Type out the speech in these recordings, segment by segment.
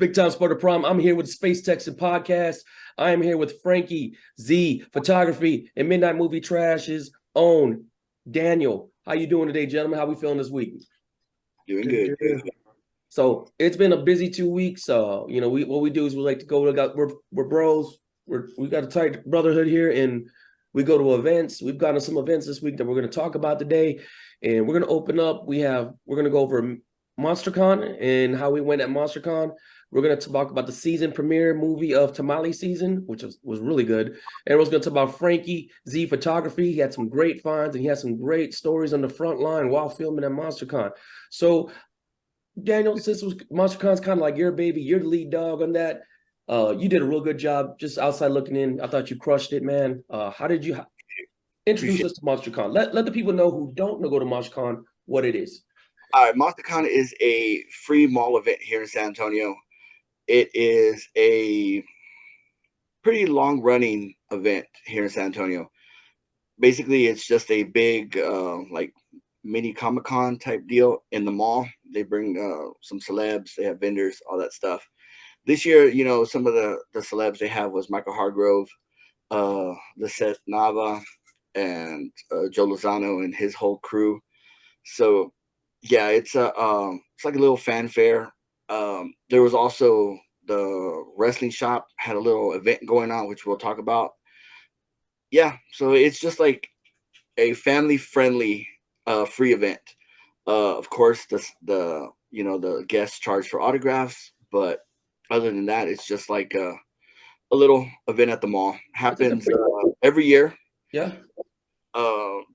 Big Time Sporter Prom. I'm here with Space Texans Podcast. I am here with Frankie, Z, Photography, and Midnight Movie Trash's own Daniel. How you doing today, gentlemen? How we feeling this week? Doing good. So it's been a busy 2 weeks. What we do is we like to go. We're bros. We got a tight brotherhood here, and we go to events. We've gotten some events this week that we're going to talk about today, and we're going to open up. We're going to go over MonsterCon and how we went at MonsterCon. We're going to talk about the season premiere movie of Tamale Season, which was really good. And we're going to talk about Frankie Z Photography. He had some great finds and he had some great stories on the front line while filming at MonsterCon. So, Daniel, since MonsterCon's kind of like your baby, you're the lead dog on that. You did a real good job just outside looking in. I thought you crushed it, man. How did you introduce us to MonsterCon? Let the people know who don't know go to MonsterCon what it is. All right, MonsterCon is a free mall event here in San Antonio. It is a pretty long-running event here in San Antonio. Basically, it's just a big, like mini Comic-Con type deal in the mall. They bring some celebs, they have vendors, all that stuff. This year, some of the celebs they have was Michael Hargrove, Lisette Nava, and Joe Lozano and his whole crew. So, yeah, it's like a little fanfare. There was also the wrestling shop had a little event going on, which we'll talk about. Yeah, so it's just like a family friendly free event. Of course, the guests charge for autographs, but other than that, it's just like a little event at the mall. Happens every year. Yeah.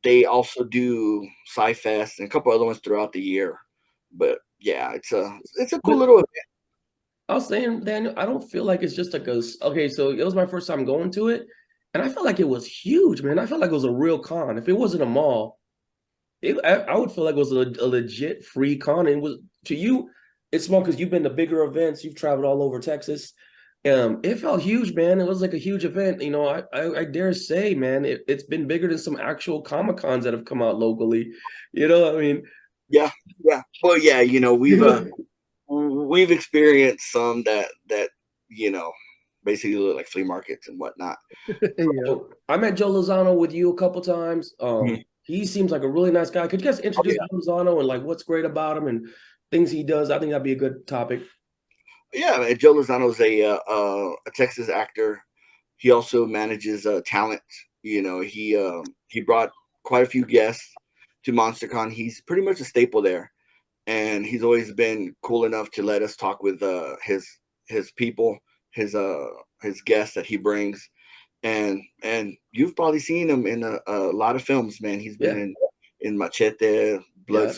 They also do Sci-Fest and a couple other ones throughout the year. But yeah, it's a cool little event. I was saying, Daniel, I don't feel like it's just like okay, so it was my first time going to it, and I felt like it was huge, man. I felt like it was a real con. If it wasn't a mall, I would feel like it was a legit free con. And it was to you, it's small because you've been to bigger events, you've traveled all over Texas. It felt huge, man. It was like a huge event. I dare say, man, it's been bigger than some actual Comic Cons that have come out locally. I mean, yeah. Well, yeah, we've experienced some that basically look like flea markets and whatnot. I met Joe Lozano with you a couple times. He seems like a really nice guy. Could you guys introduce Joe Lozano and like what's great about him and things he does? I think that'd be a good topic. Yeah, man, Joe Lozano is a Texas actor. He also manages talent. He brought quite a few guests to MonsterCon. He's pretty much a staple there, and he's always been cool enough to let us talk with his people, his guests that he brings, and you've probably seen him in a lot of films, man. He's been in Machete, Blood,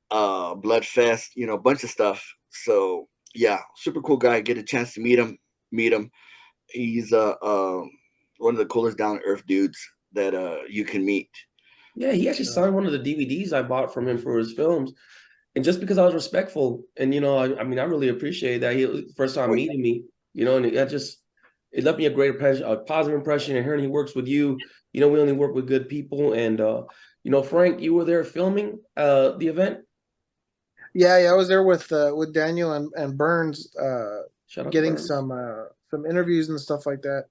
Bloodfest, a bunch of stuff. So yeah, super cool guy. Get a chance to meet him. He's one of the coolest down to earth dudes that you can meet. Yeah, he actually signed one of the DVDs I bought from him for his films. And just because I was respectful, and I really appreciate that. He first time meeting me, and it left me a positive impression. And hearing he works with you, we only work with good people. And Frank, you were there filming the event. Yeah, I was there with Daniel and Burns, getting Burns. some interviews and stuff like that.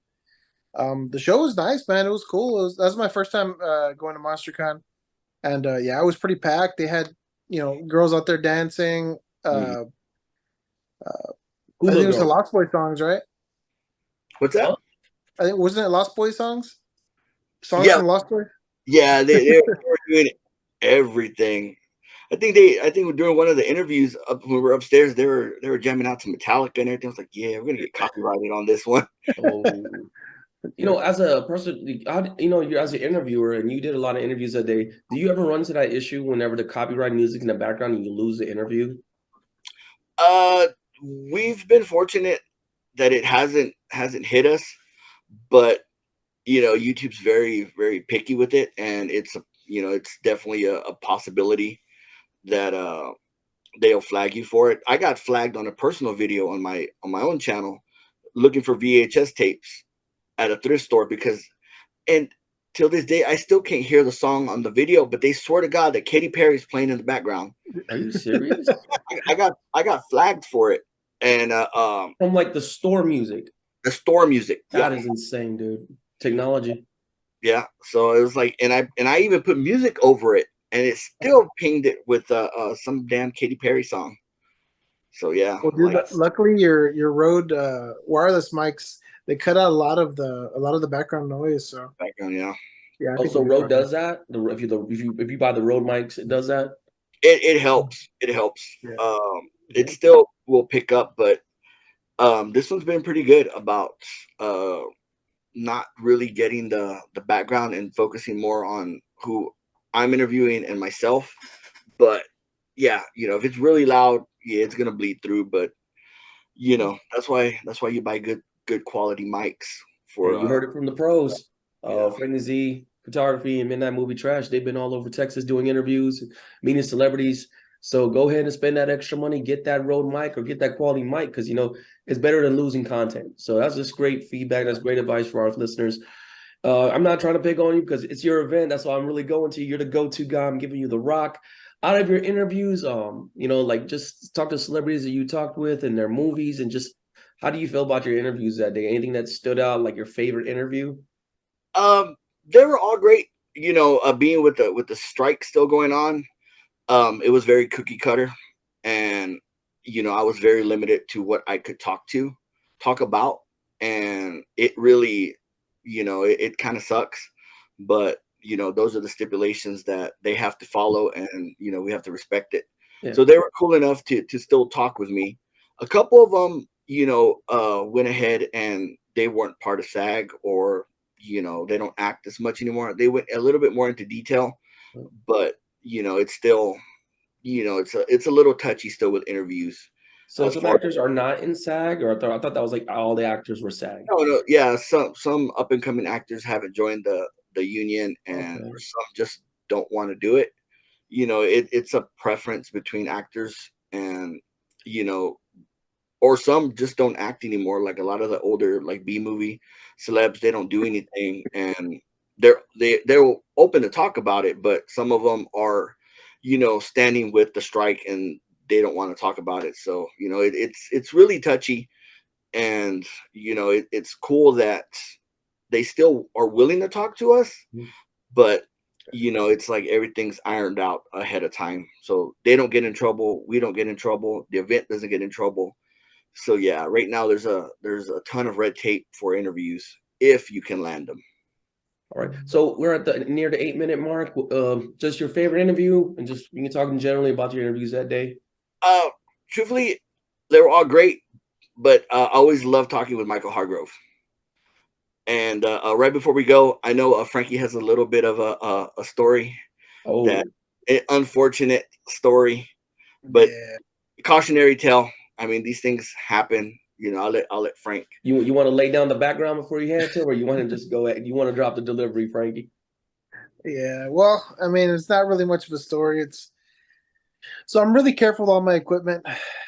The show was nice, man. It was cool. That was my first time going to MonsterCon, and it was pretty packed. They had girls out there dancing. I think it was the Lost Boy songs, right? What's that? I think wasn't it Lost Boy songs? Songs from Lost Boy. Yeah, they were doing everything. I think during one of the interviews when we were upstairs, they were jamming out to Metallica and everything. I was like, yeah, we're gonna get copyrighted on this one. As a person, you're as an interviewer and you did a lot of interviews that day. Do you ever run into that issue whenever the copyright music in the background and you lose the interview? We've been fortunate that it hasn't hit us, but YouTube's very, very picky with it, and it's definitely a possibility that they'll flag you for it. I got flagged on a personal video on my own channel looking for VHS tapes at a thrift store and till this day I still can't hear the song on the video, but they swear to God that Katy Perry's playing in the background. Are you serious? I got flagged for it. and From like the store music. the store music. That is insane, dude. Technology. Yeah. So it was like, and I even put music over it, and it still pinged it with some damn Katy Perry song. So yeah, Well, dude, like luckily your Rode wireless mics, they cut out a lot of the background noise. So background, yeah. yeah, I think Also, we'll be Rode fine. does that. If you buy the Rode mics, it does that. It helps. It helps. Yeah. It still will pick up, but this one's been pretty good about not really getting the background and focusing more on who I'm interviewing and myself. But yeah, if it's really loud, yeah, it's gonna bleed through. But that's why you buy good quality mics for Hey, you heard it from the pros. Yeah. Frankie Z Photography and Midnight Movie Trash. They've been all over Texas doing interviews, meeting celebrities. So go ahead and spend that extra money, get that Rode mic or get that quality mic because it's better than losing content. So that's just great feedback. That's great advice for our listeners. I'm not trying to pick on you because it's your event. That's why I'm really going to you. You're the go-to guy. I'm giving you the rock. Out of your interviews, like just talk to celebrities that you talked with and their movies and just how do you feel about your interviews that day? Anything that stood out, like your favorite interview? They were all great. Being with the strike still going on, it was very cookie cutter, and I was very limited to what I could talk about, and it really, it kind of sucks, but those are the stipulations that they have to follow, and we have to respect it. Yeah. So they were cool enough to still talk with me. A couple of them, went ahead and they weren't part of SAG, or they don't act as much anymore. They went a little bit more into detail, but it's still, it's a little touchy still with interviews. So some actors are not in SAG, or I thought that was like all the actors were SAG. No, yeah, some up and coming actors haven't joined the union, and Okay. some just don't want to do it. It's a preference between actors, and or some just don't act anymore. Like a lot of the older like B movie celebs, they don't do anything, and they're open to talk about it, but some of them are, standing with the strike and they don't want to talk about it. So it's really touchy, and it's cool that they still are willing to talk to us, but it's like everything's ironed out ahead of time, so they don't get in trouble, we don't get in trouble, the event doesn't get in trouble. So yeah, right now there's a ton of red tape for interviews if you can land them. All right. So we're at near the 8-minute mark. Just your favorite interview, and just you can talk generally about your interviews that day. Truthfully, they were all great, but I always love talking with Michael Hargrove. And right before we go, I know Frankie has a little bit of a story, that an unfortunate story, but cautionary tale. I mean, these things happen. I'll let Frank. You want to lay down the background before you head to, or you want to just go ahead? You want to drop the delivery, Frankie? Yeah, well, I mean, it's not really much of a story. So I'm really careful with all my equipment.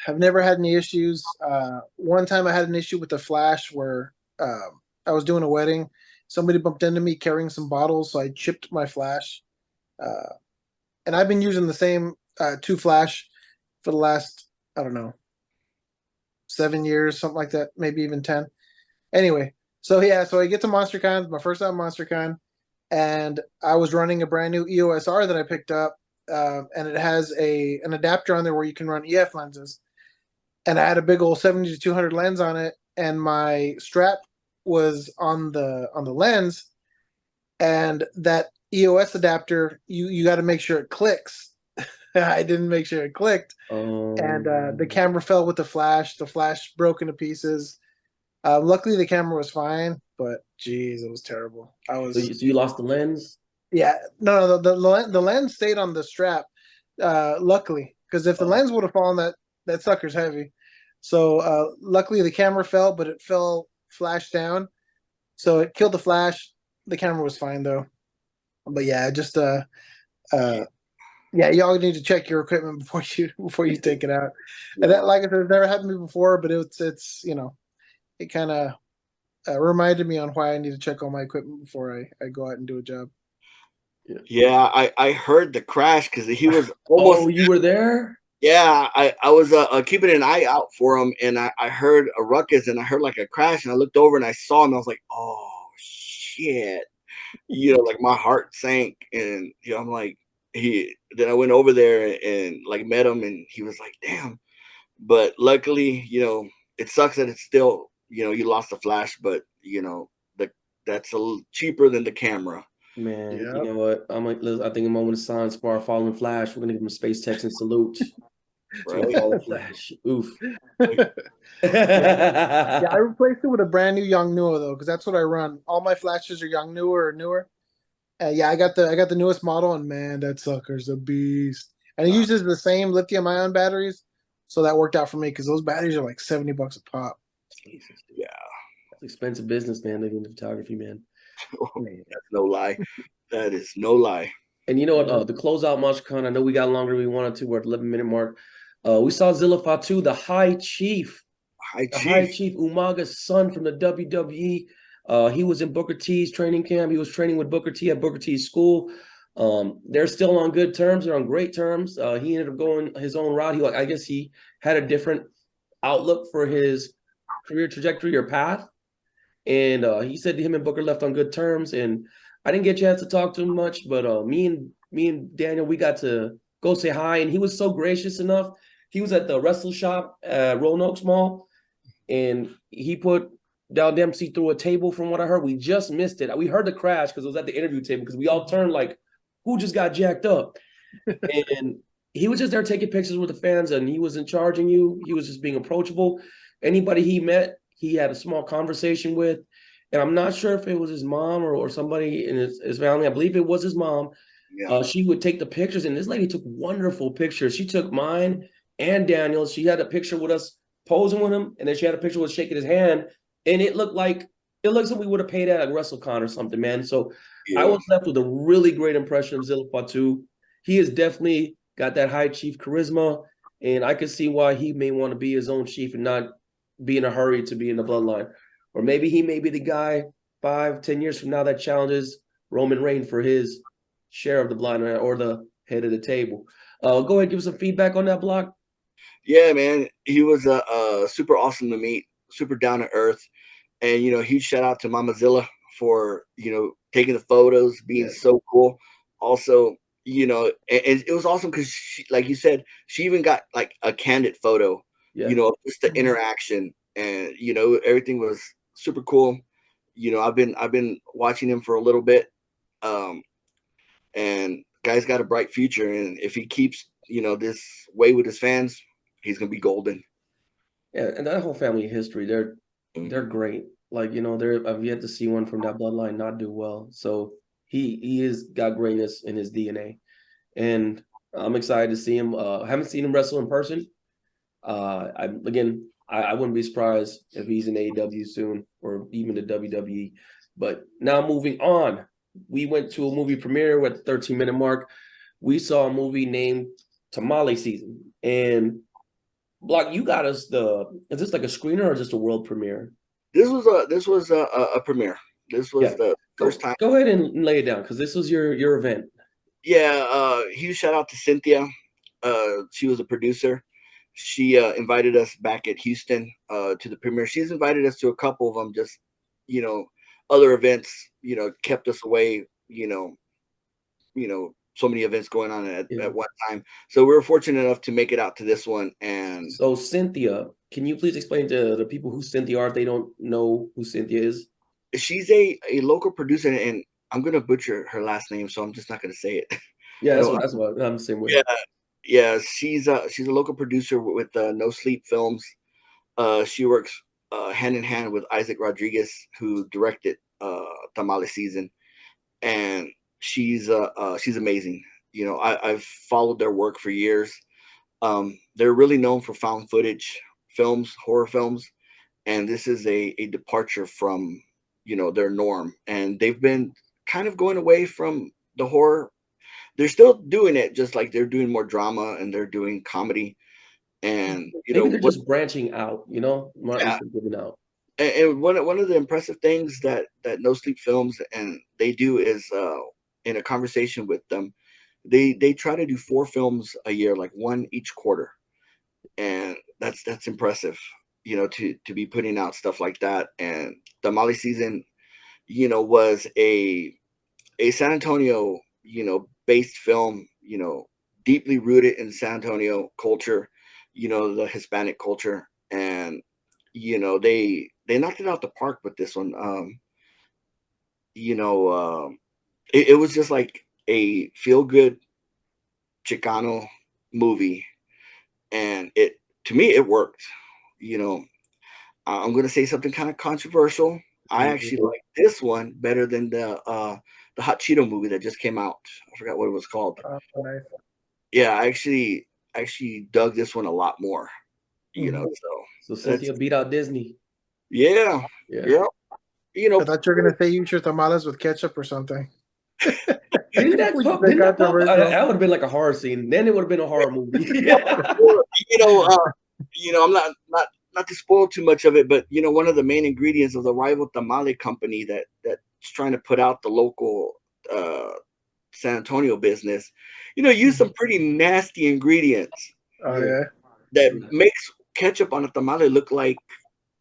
I've never had any issues. One time I had an issue with the flash where I was doing a wedding. Somebody bumped into me carrying some bottles, so I chipped my flash. And I've been using the same two flash for the last, I don't know, 7 years, something like that, maybe even 10. Anyway, so yeah, so I get to MonsterCon, my first time MonsterCon, and I was running a brand new EOS R that I picked up, and it has an adapter on there where you can run EF lenses. And I had a big old 70 to 200 lens on it, and my strap was on the lens, and that EOS adapter, you got to make sure it clicks. I didn't make sure it clicked, and the camera fell with the flash. The flash broke into pieces. Luckily, the camera was fine, but geez, it was terrible. So you lost the lens? Yeah, no, the lens stayed on the strap. Luckily, because if the lens would have fallen, that sucker's heavy. So luckily, the camera fell, but it fell flash down, so it killed the flash. The camera was fine though. But yeah, just yeah, y'all need to check your equipment before you take it out. And that, like I said, it's never happened to me before, but it's it kind of reminded me on why I need to check all my equipment before I go out and do a job. Yeah, I heard the crash because he was almost. Oh, you were there? Yeah, I was keeping an eye out for him, and I heard a ruckus, and I heard like a crash, and I looked over and I saw him. I was like, oh shit, like my heart sank, and I'm like, then I went over there and like met him, and he was like, damn. But luckily, it sucks that it's still, you lost the flash, but the that's a little cheaper than the camera. Man, you Yeah. know what? I think a moment of silence for our fallen Flash. We're gonna give him a Space Texan salute to our Right? fallen Flash. Oof. Yeah, I replaced it with a brand new Young Newer though, because that's what I run. All my flashes are Young Newer or newer. Yeah, I got the newest model, and man, that sucker's a beast. And it uses the same lithium-ion batteries, so that worked out for me because those batteries are like $70 a pop. Jesus, dude. Yeah, That's expensive business, man, living in photography, man. Man. that's no lie. That is no lie. And you know what? The closeout MonsterCon, I know we got longer than we wanted to. We're at 11-minute mark. We saw Zilla Fatu, the High Chief. Hi, The High Chief. Chief Umaga's son from the WWE. He was in Booker T's training camp. He was training with Booker T at Booker T's school. They're still on good terms. They're on great terms. He ended up going his own route. I guess he had a different outlook for his career trajectory or path. And he said him and Booker left on good terms. And I didn't get a chance to talk to him much, but me and Daniel, we got to go say hi. And he was so gracious enough. He was at the Wrestle Shop at Roanoke Mall, and he put Del Dempsey through a table. From what I heard, we just missed it. We heard the crash because it was at the interview table because we all turned like, who just got jacked up? And he was just there taking pictures with the fans, and he wasn't charging you. He was just being approachable. Anybody he met, he had a small conversation with. And I'm not sure if it was his mom or somebody in his family. I believe it was his mom. Yeah. She would take the pictures, and this lady took wonderful pictures. She took mine and Daniel's. She had a picture with us posing with him, and then she had a picture with shaking his hand, and it looked like something we would have paid at a WrestleCon or something, man. So I was left with a really great impression of Zilla Fatu. He has definitely got that high chief charisma, and I could see why he may want to be his own chief and not be in a hurry to be in the bloodline. Or maybe he may be the guy 5-10 years from now that challenges Roman Reigns for his share of the bloodline or the head of the table. Go ahead, give us some feedback on that block. Yeah, man. He was super awesome to meet, super down to earth. And, huge shout out to Mama Zilla for, taking the photos, being so cool. Also, and it was awesome because, like you said, she even got like a candid photo, just the interaction. And, everything was super cool. I've been watching him for a little bit. And guy's got a bright future. And if he keeps, this way with his fans, he's going to be golden. Yeah, and that whole family history, they're great. Like, I've yet to see one from that bloodline not do well. So he is got greatness in his DNA. And I'm excited to see him. I haven't seen him wrestle in person. I wouldn't be surprised if he's in AEW soon or even the WWE. But now moving on, we went to a movie premiere at the 13-minute mark. We saw a movie named Tamale Season. And Block, you got us is this like a screener or just a world premiere? This was a premiere. This was the first time. Go ahead and lay it down because this was your event. Yeah, huge shout out to Cynthia. She was a producer. She invited us back at Houston to the premiere. She's invited us to a couple of them, just other events, kept us away, so many events going on at one time. So we were fortunate enough to make it out to this one. And so Cynthia, can you please explain to the people who Cynthia are if they don't know who Cynthia is? She's a local producer, and I'm gonna butcher her last name, so I'm just not gonna say it. Yeah, that's what I'm the same way. Yeah, she's a local producer with No Sleep Films. She works hand in hand with Isaac Rodriguez, who directed Tamale Season, and she's amazing. I've followed their work for years. They're really known for found footage films, horror films, and this is a departure from their norm. And they've been kind of going away from the horror. They're still doing it, just like they're doing more drama and they're doing comedy. And maybe they're just branching out, not giving out. And one of the impressive things that No Sleep Films and they do is in a conversation with them, they try to do 4 films a year, like one each quarter, and that's impressive, to be putting out stuff like that. And Tamale season, was a San Antonio, based film, deeply rooted in San Antonio culture, the Hispanic culture, and they knocked it out the park with this one. You know, it was just like a feel good Chicano movie, and it to me it worked. You know, I'm gonna say something kind of controversial. I actually like this one better than the Hot Cheeto movie that just came out. I forgot what it was called. Nice. Yeah, I actually dug this one a lot more. So So that's Cynthia beat out Disney. yeah, Yeah. yeah. I thought you were gonna say you eat your tamales with ketchup or something. Didn't that Which pop? is Didn't that pop? controversial. That would have been like a horror scene. Then it would have been a horror movie. you know, uh, I'm not to spoil too much of it, but one of the main ingredients of the rival tamale company that's trying to put out the local San Antonio business, use some pretty nasty ingredients Oh yeah. that makes ketchup on a tamale look like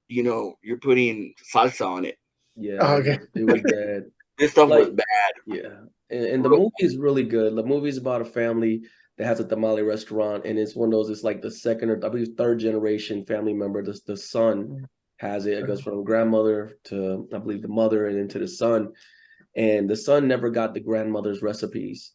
you're putting salsa on it. Yeah, Oh, okay. it was bad. This stuff was Like, bad. yeah, and the movie is really good. The movie is about a family that has a tamale restaurant, and it's one of those. It's like the second or I believe third generation family member. The son has it. It goes from grandmother to I believe the mother, and then to the son. And the son never got the grandmother's recipes,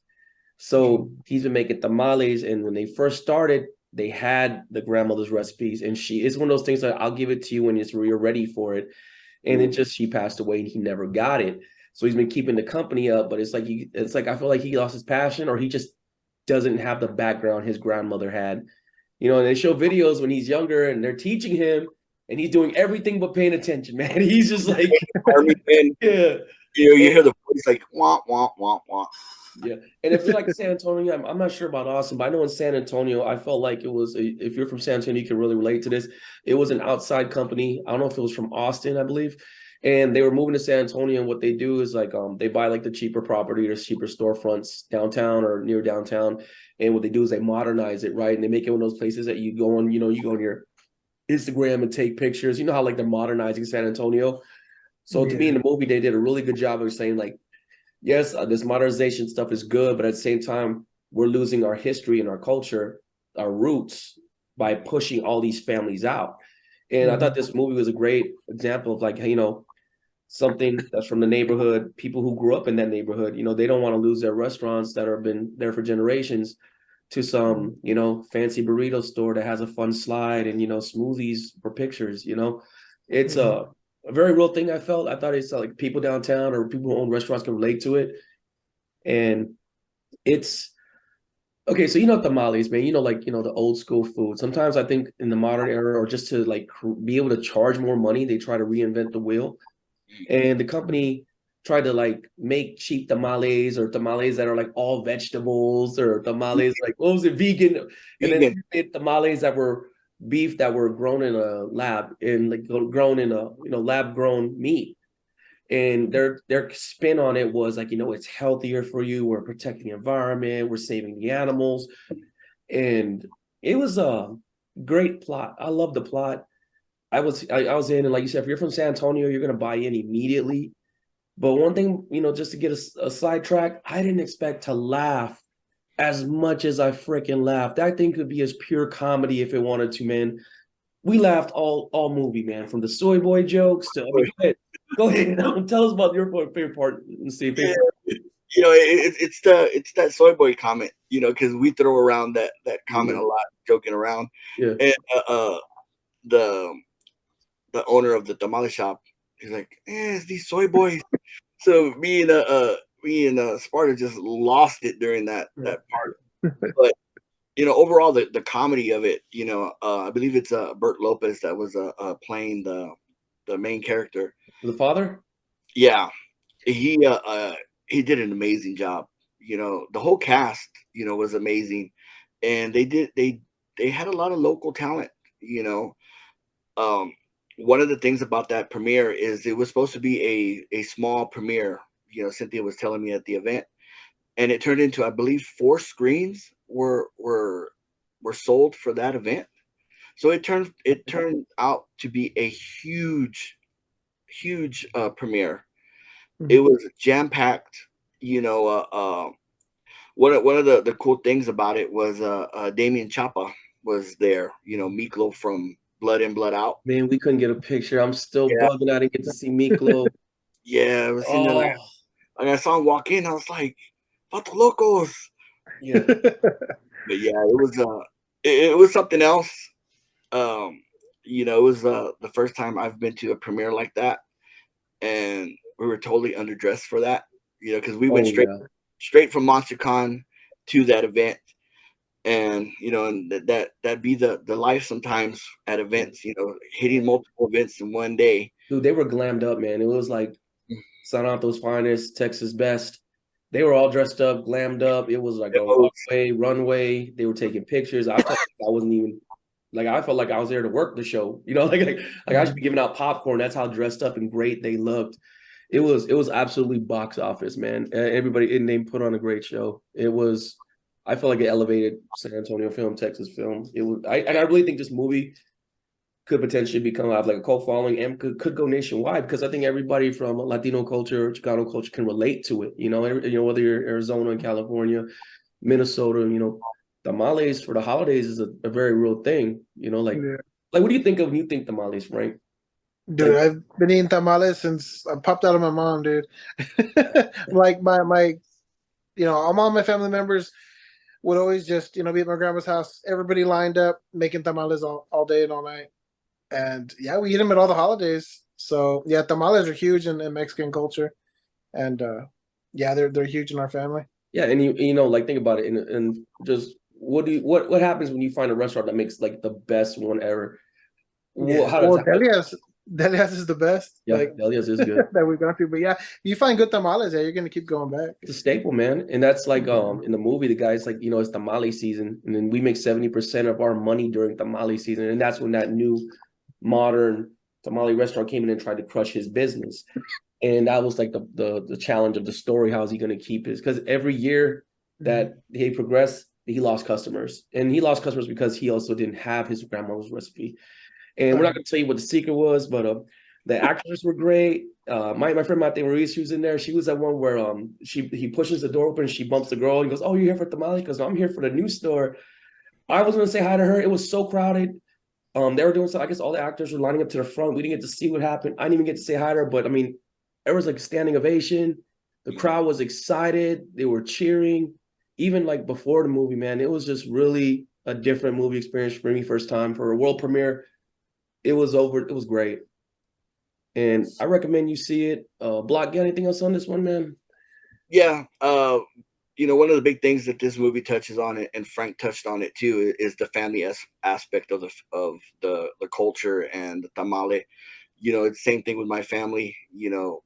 so he's been making tamales. And when they first started, they had the grandmother's recipes, and it's one of those things that I'll give it to you when you're ready for it. And it just she passed away, and he never got it. So he's been keeping the company up, but it's like I feel like he lost his passion, or he just doesn't have the background his grandmother had. And they show videos when he's younger, and they're teaching him, and he's doing everything but paying attention, man. He's just like, Army men, yeah, you hear the voice like wah wah wah wah. yeah. And if you're like San Antonio, I'm not sure about Austin, but I know in San Antonio, I felt like it was if you're from San Antonio, you can really relate to this. It was an outside company. I don't know if it was from Austin, I believe. And they were moving to San Antonio, and what they do is like they buy like the cheaper property or cheaper storefronts downtown or near downtown. And what they do is they modernize it, right? And they make it one of those places that you go on, you go on your Instagram and take pictures. You know how like they're modernizing San Antonio. So to me in the movie, they did a really good job of saying like, yes, this modernization stuff is good, but at the same time, we're losing our history and our culture, our roots by pushing all these families out. And I thought this movie was a great example of like, something that's from the neighborhood, people who grew up in that neighborhood, they don't want to lose their restaurants that have been there for generations to some, fancy burrito store that has a fun slide and, smoothies for pictures, It's a very real thing I felt. I thought it's like people downtown or people who own restaurants can relate to it. And it's okay. So, tamales, man, the old school food. Sometimes I think in the modern era or just to like be able to charge more money, they try to reinvent the wheel. And the company tried to like make cheap tamales or tamales that are like all vegetables or tamales like what was it, vegan? And then made tamales that were beef that were grown in a lab and like grown in a lab grown meat. And their spin on it was like, it's healthier for you. We're protecting the environment. We're saving the animals. And it was a great plot. I love the plot. I was in, and like you said, if you're from San Antonio, you're gonna buy in immediately. But one thing, just to get a sidetrack, I didn't expect to laugh as much as I freaking laughed. That thing could be as pure comedy if it wanted to, man. We laughed all movie, man, from the soy boy jokes to. I mean, go ahead. Tell us about your favorite part. Let's see. Yeah. It's that soy boy comment, because we throw around that comment a lot, joking around. Yeah. And the owner of the tamale shop, he's like, it's these soy boys. So me and Sparta just lost it during that part. But overall the comedy of it, I believe it's Bert Lopez that was playing the main character. The father? Yeah. He did an amazing job. The whole cast, was amazing. And they had a lot of local talent, one of the things about that premiere is it was supposed to be a small premiere. Cynthia was telling me at the event, and it turned into, I believe, 4 screens were sold for that event. So it turned out to be a huge premiere. It Mhm. was jam packed. You know, one of the cool things about it was Damien Chapa was there. You know, Miklo from Blood In Blood Out. Man, we couldn't get a picture. I'm still Yeah, bugging. I didn't get to see Miklo. yeah. I was sitting there like, Oh, and I saw him walk in. I was like, "Vato locos!" yeah. But yeah, it was something else. Um, you know, it was the first time I've been to a premiere like that, and we were totally underdressed for that. You know, because we went Oh, yeah. straight from MonsterCon to that event, and you know, and that be the life sometimes at events. You know, hitting multiple events in one day. Dude, they were glammed up, man. It was like San Anto's finest, Texas best. They were all dressed up, glammed up. It was like It a was, walkway, runway. They were taking pictures. I felt like I wasn't even like I felt like I was there to work the show. You know, like I should be giving out popcorn. That's how dressed up and great they looked. It was absolutely box office, man. Everybody and they put on a great show. It was I felt like it elevated San Antonio film, Texas film. And I really think this movie could potentially become have like a cult following and could go nationwide because I think everybody from Latino culture, Chicano culture can relate to it. You know, whether you're Arizona and California, Minnesota, tamales for the holidays is a very real thing. Yeah. Like what do you think of when you think tamales, Frank? Dude, Like, I've been eating tamales since I popped out of my mom, dude. Like my all my family members would always just, be at my grandma's house. Everybody lined up making tamales all day and all night. And yeah, we eat them at all the holidays. So yeah, tamales are huge in Mexican culture. And yeah, they're huge in our family. yeah, and like think about it, and just what happens when you find a restaurant that makes like the best one ever? Yeah. How does Well, that? Delia's is the best, Yeah, like Delia's is good. that we've gone through. But yeah, you find good tamales, yeah, you're gonna keep going back. It's a staple, man. And that's like in the movie, the guy's like, it's tamale season. And then we make 70% of our money during tamale season. And that's when that new modern tamale restaurant came in and tried to crush his business. And that was like the challenge of the story. How is he going to keep his? Because every year that he progressed, he lost customers. And he lost customers because he also didn't have his grandmother's recipe. And we're not going to tell you what the secret was, but the actors were great. My friend Mate Maurice, she was in there. She was that one where he pushes the door open, she bumps the girl, and goes, "Oh, you're here for tamale?" Because I'm here for the new store. I was going to say hi to her. It was so crowded. They were doing so. I guess all the actors were lining up to the front. We didn't get to see what happened. I didn't even get to say hi to her, but I mean, there was like standing ovation. The crowd was excited. They were cheering. Even like before the movie, man, it was just really a different movie experience for me. First time for a world premiere. It was over. It was great. And I recommend you see it. Block, got anything else on this one, man? yeah. You know, one of the big things that this movie touches on it, and Frank touched on it too, is the family aspect of the culture and the tamale. You know, it's the same thing with my family. You know,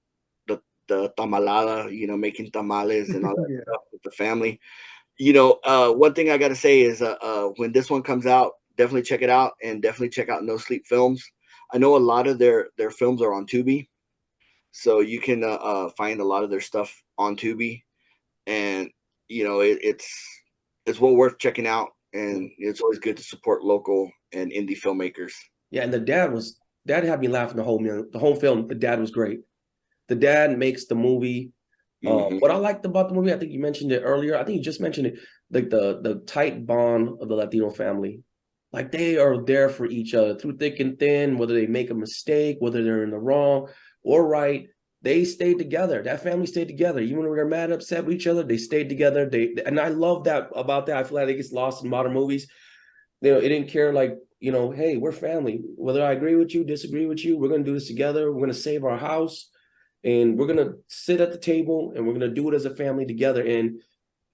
the tamalada. You know, making tamales and all that Yeah. stuff with the family. You know, one thing I got to say is when this one comes out, definitely check it out, and definitely check out No Sleep Films. I know a lot of their films are on Tubi, so you can find a lot of their stuff on Tubi, and you know it's well worth checking out, and it's always good to support local and indie filmmakers. Yeah, and the dad had me laughing the whole film. The dad was great. The dad makes the movie. Hmm. What I liked about the movie, I think you mentioned it earlier. I think you just mentioned it, like the tight bond of the Latino family. Like they are there for each other through thick and thin, whether they make a mistake, whether they're in the wrong or right. They stayed together. That family stayed together. Even when they're mad, upset with each other, they stayed together. And I love that about that. I feel like it gets lost in modern movies. It didn't care like, hey, we're family. Whether I agree with you, disagree with you, we're gonna do this together. We're gonna save our house and we're gonna sit at the table and we're gonna do it as a family together. And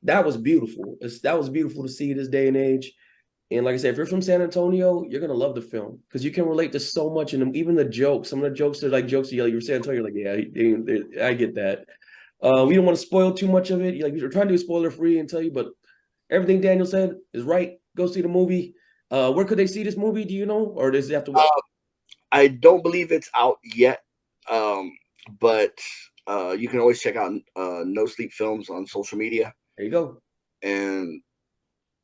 that was beautiful. That was beautiful to see this day and age. And like I said, if you're from San Antonio, you're gonna love the film because you can relate to so much. And even the jokes, some of the jokes are like jokes you're San Antonio, like, yeah, I get that. We don't want to spoil too much of it. We're trying to do spoiler free and tell you, but everything Daniel said is right. Go see the movie. Where could they see this movie? Do you know, or does it have to? I don't believe it's out yet, um, but you can always check out No Sleep Films on social media. There you go. And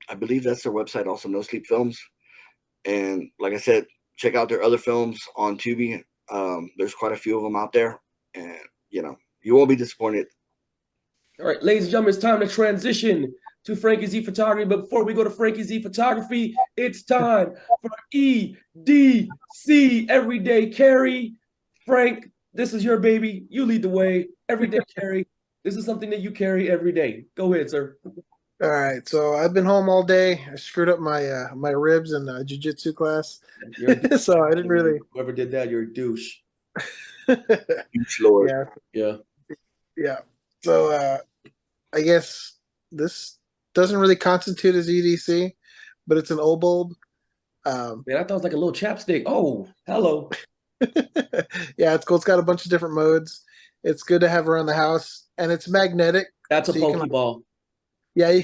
I believe that's their website, also No Sleep Films. And like I said, check out their other films on Tubi. There's quite a few of them out there, and you won't be disappointed. All right, ladies and gentlemen, it's time to transition to Frankie Z Photography. But before we go to Frankie Z Photography, it's time for EDC, Everyday Carry. Frank, this is your baby. You lead the way. Everyday Carry. This is something that you carry every day. Go ahead, sir. All right, so I've been home all day. I screwed up my my ribs in the jiu-jitsu class, so I didn't really. Whoever did that, you're a douche. Huge Lord. Yeah. So I guess this doesn't really constitute as EDC, but it's an O bulb. Man, I thought it was like a little chapstick. Oh, hello. Yeah, it's cool. It's got a bunch of different modes. It's good to have around the house, and it's magnetic. That's a so you can, Pokeball. Yeah,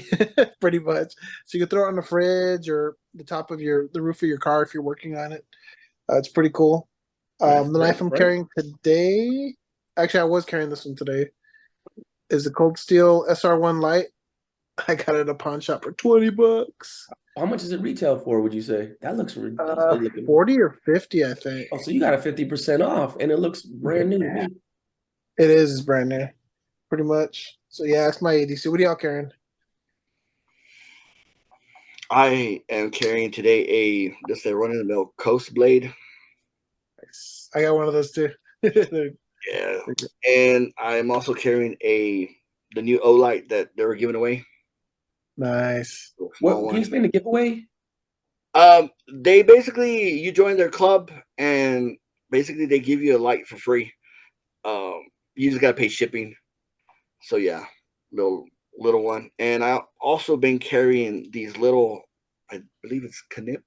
pretty much. So you can throw it on the fridge or the top of the roof of your car if you're working on it. It's pretty cool. The knife I'm carrying today, actually, I was carrying this one today, is the Cold Steel SR1 Lite. I got it at a pawn shop for $20. How much does it retail for, would you say? That looks ridiculous. 40 or 50, I think. Oh, so you got a 50% off, and it looks brand new to me. It is brand new, pretty much. So yeah, that's my EDC. What are y'all carrying? I am carrying today just a run-of-the-mill Coast Blade. Nice. I got one of those too. Yeah, and I'm also carrying the new Olight that they were giving away. Nice. What can you explain the giveaway? They basically, you join their club, and basically they give you a light for free. You just gotta pay shipping. So yeah, little one. And I also been carrying these little, I believe it's Knip,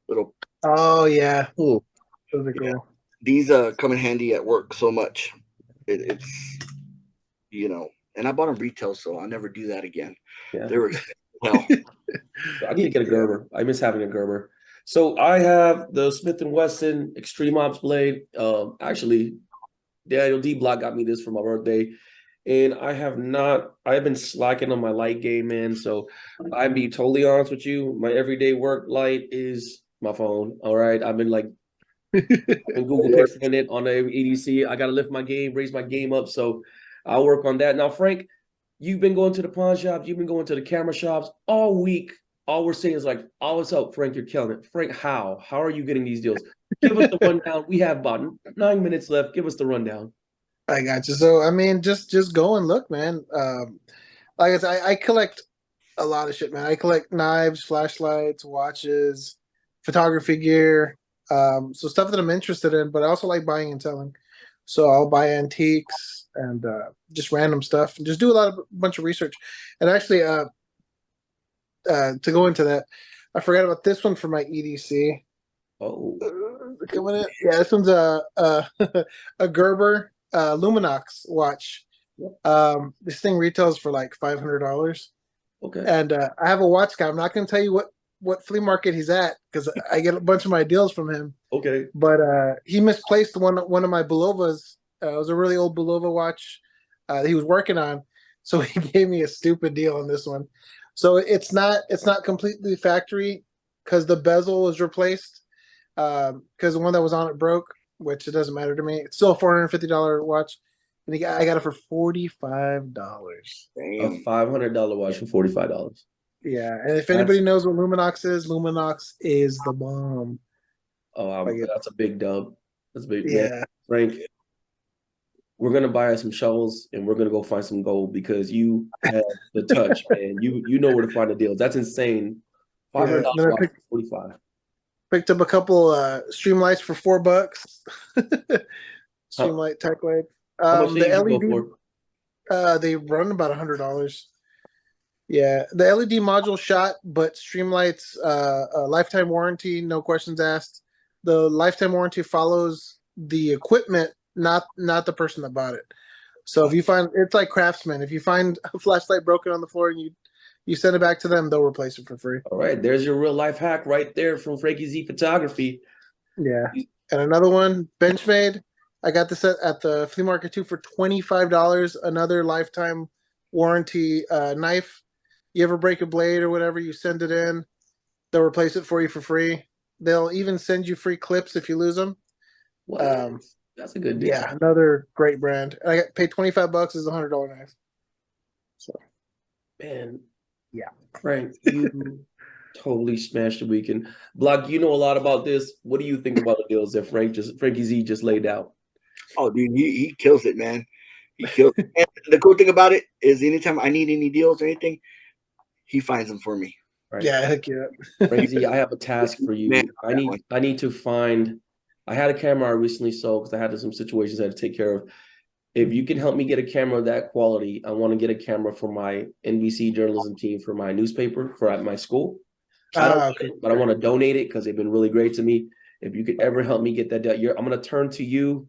little. Oh yeah. Cool. Those are cool. Yeah. These come in handy at work so much. It's and I bought them retail, so I'll never do that again. Yeah. They were hell. I need to get a Gerber. I miss having a Gerber. So I have the Smith & Wesson Extreme Ops blade. Actually, Daniel D. Block got me this for my birthday. And I've been slacking on my light game, man. So I'd be totally honest with you. My everyday work light is my phone. All right. I've been Google Pixeling it on the EDC. I got to lift my game, raise my game up. So I'll work on that. Now, Frank, you've been going to the pawn shops. You've been going to the camera shops all week. All we're saying is all what's up, Frank, you're killing it. Frank, how? How are you getting these deals? Give us the rundown. We have about 9 minutes left. Give us the rundown. I got you. So I mean, just go and look, man. Like I said, I collect a lot of shit, man. I collect knives, flashlights, watches, photography gear, so stuff that I'm interested in. But I also like buying and selling. So I'll buy antiques and just random stuff, and just do a bunch of research. And actually, to go into that, I forgot about this one for my EDC. Oh, coming in. Yeah, this one's a a Gerber Luminox watch. This thing retails for like $500. Okay. And I have a watch guy. I'm not going to tell you what flea market he's at because I get a bunch of my deals from him. Okay. But he misplaced one of my Bulovas. It was a really old Bulova watch that he was working on, so he gave me a stupid deal on this one. So it's not completely factory because the bezel was replaced because the one that was on it broke, which it doesn't matter to me. It's still a $450 watch, and I got it for $45. A $500 watch for $45. Yeah, and if anybody knows what Luminox is the bomb. Oh, that's a big dub. That's a big. Yeah, man. Frank, we're gonna buy us some shovels and we're gonna go find some gold because you have the touch, man. You know where to find the deals. That's insane. $500 for 45. Picked up a couple Streamlights for $4. Streamlight tech light. The LED they run about $100. Yeah, the LED module shot, but Streamlight's lifetime warranty, no questions asked. The lifetime warranty follows the equipment, not the person that bought it. So if you find, it's like Craftsman, if you find a flashlight broken on the floor and you send it back to them, they'll replace it for free. All right, there's your real life hack right there from Frankie Z Photography. Yeah, and another one, Benchmade. I got this at the flea market too for $25. Another lifetime warranty knife. You ever break a blade or whatever, you send it in. They'll replace it for you for free. They'll even send you free clips if you lose them. What? That's a good deal. Yeah, another great brand. I paid $25 as a $100 knife. So, Man, yeah, Frank, you totally smashed the weekend. Block, you know a lot about this. What do you think about the deals that Frankie Z just laid out? Oh, dude, he kills it, man. He kills it. And the cool thing about it is anytime I need any deals or anything, he finds them for me. Right. Yeah, heck yeah. Frankie Z, I have a task for you. Man, I need to find. I had a camera I recently sold because I had some situations I had to take care of. If you can help me get a camera of that quality, I want to get a camera for my NBC journalism team for my newspaper for at my school. I don't want it, but I want to donate it because they've been really great to me. If you could ever help me get that done, I'm going to turn to you,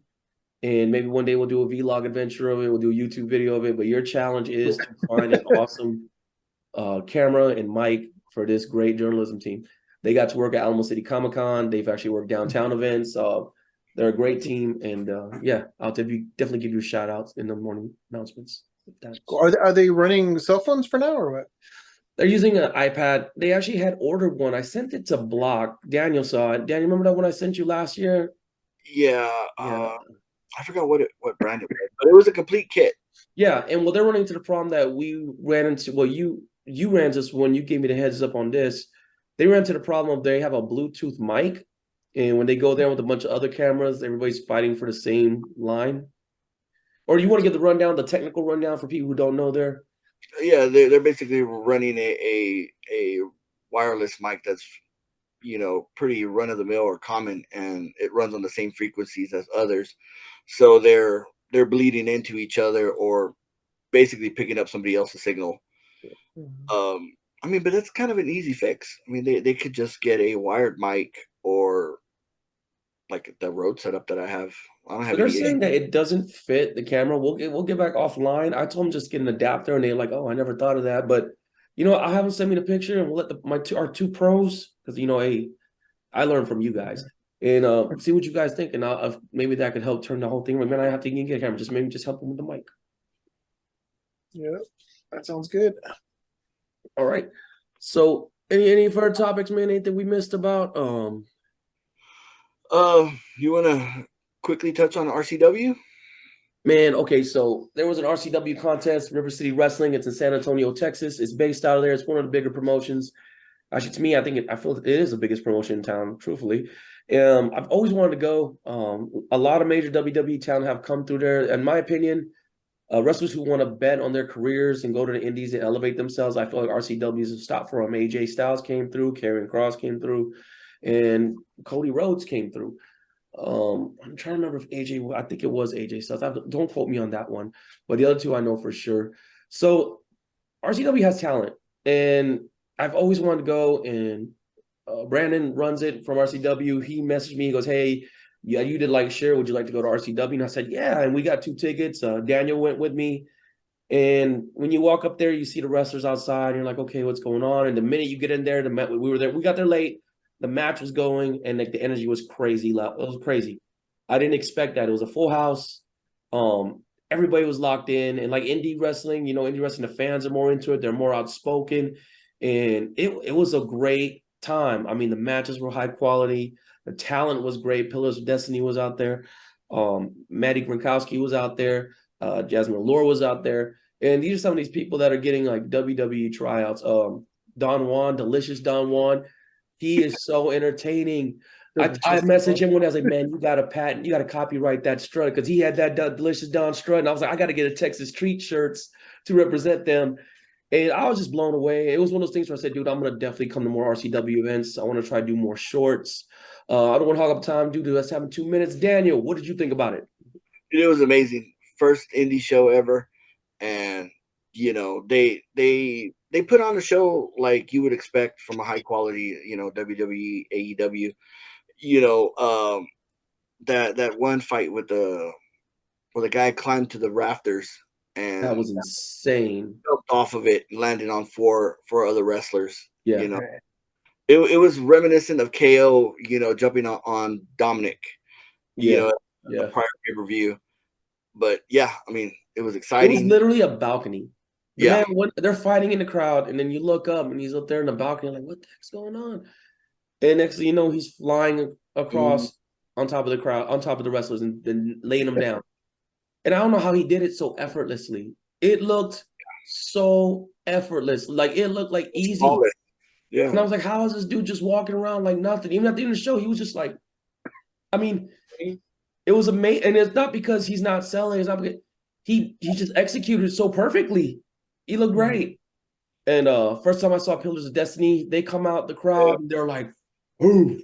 and maybe one day we'll do a vlog adventure of it. We'll do a YouTube video of it. But your challenge is to find an awesome camera and mic for this great journalism team. They got to work at Alamo City Comic Con. They've actually worked downtown events. They're a great team, and I'll definitely give you shout outs in the morning announcements. Are they running cell phones for now or what? They're using an iPad. They actually had ordered one. I sent it to Block. Daniel saw it. Daniel, remember that one I sent you last year? Yeah. I forgot what brand it was, but it was a complete kit. Yeah, and they're running into the problem that we ran into. Well, you ran into this when you gave me the heads up on this. They ran into the problem of they have a Bluetooth mic, and when they go there with a bunch of other cameras, everybody's fighting for the same line. Or do you want to give the technical rundown for people who don't know there? Yeah, they're basically running a wireless mic that's pretty run of the mill or common, and it runs on the same frequencies as others. So they're bleeding into each other or basically picking up somebody else's signal. I mean, but that's kind of an easy fix. I mean, they could just get a wired mic or like the Rode setup that I have. I don't have. They're saying that it doesn't fit the camera. We'll get back offline. I told them just get an adapter, and they're like, "Oh, I never thought of that." But I have them send me the picture, and we'll let our two pros, because I learned from you guys, and see what you guys think, and maybe that could help turn the whole thing. Like, man, I have to get a camera. Just help them with the mic. Yeah, that sounds good. All right. So, any further topics, man? Anything we missed about? You want to quickly touch on RCW? Man, okay, so there was an RCW contest, River City Wrestling. It's in San Antonio, Texas. It's based out of there. It's one of the bigger promotions. Actually, to me, I feel it is the biggest promotion in town, truthfully. I've always wanted to go. A lot of major WWE talent have come through there. In my opinion, wrestlers who want to bet on their careers and go to the indies and elevate themselves, I feel like RCW is a stop for them. AJ Styles came through, Karrion Kross came through, and Cody Rhodes came through. I'm trying to remember if I think it was AJ Styles. Don't quote me on that one, but the other two I know for sure. So RCW has talent, and I've always wanted to go. And Brandon runs it from RCW. He messaged me. He goes, "Hey, yeah, you did like share. Would you like to go to RCW?" And I said, "Yeah." And we got 2 tickets. Daniel went with me. And when you walk up there, you see the wrestlers outside. And you're like, "Okay, what's going on?" And the minute you get in there, we were there. We got there late. The match was going, and like the energy was crazy. It was crazy. I didn't expect that. It was a full house. Everybody was locked in, and like indie wrestling, the fans are more into it. They're more outspoken, and it was a great time. I mean, the matches were high quality. The talent was great. Pillars of Destiny was out there. Maddie Gronkowski was out there. Jasmine Allure was out there. And these are some of these people that are getting like WWE tryouts. Don Juan, Delicious Don Juan. He is so entertaining. I messaged him when I was like, "Man, you got a patent. You got to copyright that strut," because he had that Delicious Don strut. And I was like, I got to get a Texas Treat shirts to represent them. And I was just blown away. It was one of those things where I said, dude, I'm going to definitely come to more RCW events. I want to try to do more shorts. I don't want to hog up time, dude. Let's have 2 minutes. Daniel, what did you think about it? It was amazing. First indie show ever. And, they put on a show like you would expect from a high quality, WWE, AEW. That one fight where the guy climbed to the rafters and that was insane. Jumped off of it, landing on four other wrestlers. Yeah. It was reminiscent of KO, jumping on Dominic. The prior pay-per-view. But yeah, I mean, it was exciting. It was literally a balcony. Yeah. Man, when they're fighting in the crowd, and then you look up and he's up there in the balcony, like, what the heck's going on? And next thing you know, he's flying across on top of the crowd, on top of the wrestlers, and then laying them down. And I don't know how he did it so effortlessly. It looked so effortless. Like, it looked like easy. Flawless. Yeah. And I was like, how is this dude just walking around like nothing? Even at the end of the show, he was just like, I mean, it was amazing. And it's not because he's not selling. It's not because he just executed so perfectly. He looked great. And first time I saw Pillars of Destiny, they come out the crowd and they're like, who,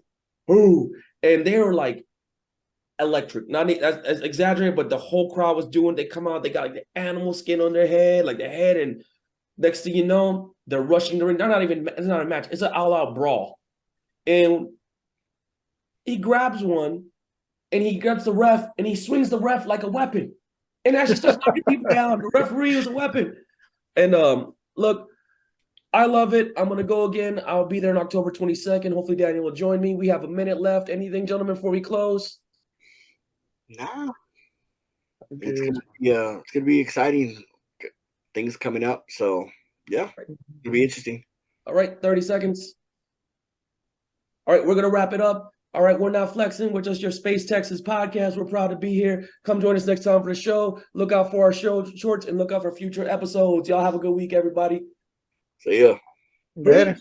and they were like electric. Not that's exaggerated, but the whole crowd was doing. They come out, they got like the animal skin on their head, like the head, and next thing you know, they're rushing the ring. They're not even. It's not a match. It's an all-out brawl, and he grabs one, and he grabs the ref, and he swings the ref like a weapon, and actually starts knocking people down. The referee is a weapon, and look. I love it. I'm going to go again. I'll be there on October 22nd. Hopefully, Daniel will join me. We have a minute left. Anything, gentlemen, before we close? Nah. It's gonna be exciting. Things coming up. So, yeah, it'll be interesting. All right, 30 seconds. All right, we're going to wrap it up. All right, we're not flexing. We're just your Space Texas podcast. We're proud to be here. Come join us next time for the show. Look out for our show shorts and look out for future episodes. Y'all have a good week, everybody. See ya. Later.